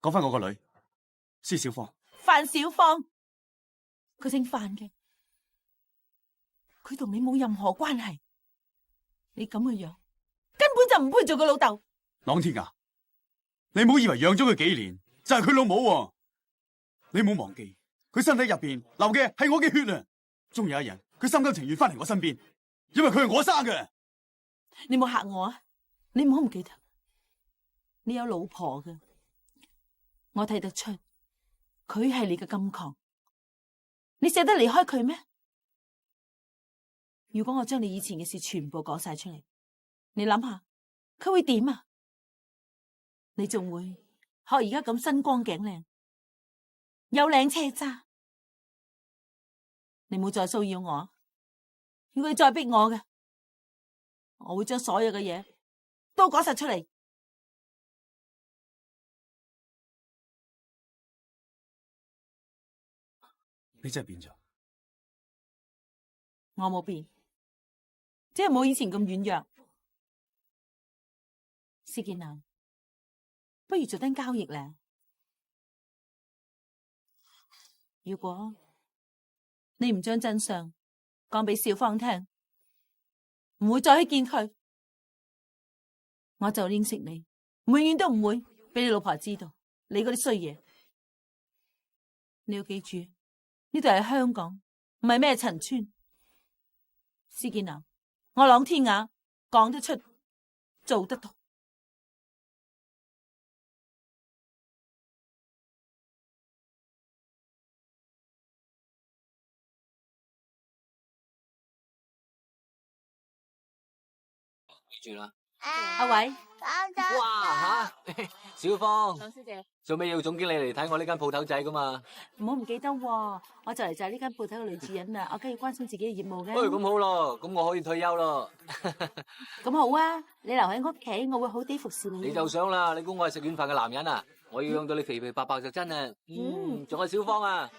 講翻我個女施小芳。范小芳，佢姓范嘅，佢同你冇任何關係。你咁嘅樣，根本就唔配做佢老豆。朗天啊，你唔好以為養咗佢幾年就係佢老母喎。你唔好忘記，佢身體入邊流嘅係我嘅血啊！終有一日，佢心甘情願翻嚟我身邊，因為佢係我生嘅。你冇嚇我啊！你唔好唔記得，你有老婆嘅，我睇得出佢係你嘅金礦。你捨得離開佢咩？如果我將你以前嘅事全部講晒出嚟，你諗下佢會點啊？你仲會學而家咁身光頸靚，有靚車揸？你唔好再騷擾我。如果你再逼我嘅，我會將所有嘅嘢都講晒出嚟。你真係變咗。我冇變，即係冇以前咁軟弱。施建南，不如做單交易咧。如果你唔將真相講俾小芳聽，唔會再去見佢，我就應承你，永遠都唔會俾你老婆知道你嗰啲衰嘢。你要記住，呢度係香港，唔係咩陳村。施建南，我朗天雅講得出，做得到。住啦，阿偉，哇吓，小芳，朗小姐，做咩要總經理嚟睇我呢間鋪頭仔噶嘛？唔好唔記得喎，我就嚟就係呢間鋪頭嘅女主人啦，我梗要關心自己嘅業務嘅。咁好咯，咁我可以退休咯。咁好啊，你留喺屋企，我會好啲服侍你。你就想啦，你估我係食軟飯嘅男人啊？我要養到你肥肥白白就真啊。仲有小芳啊。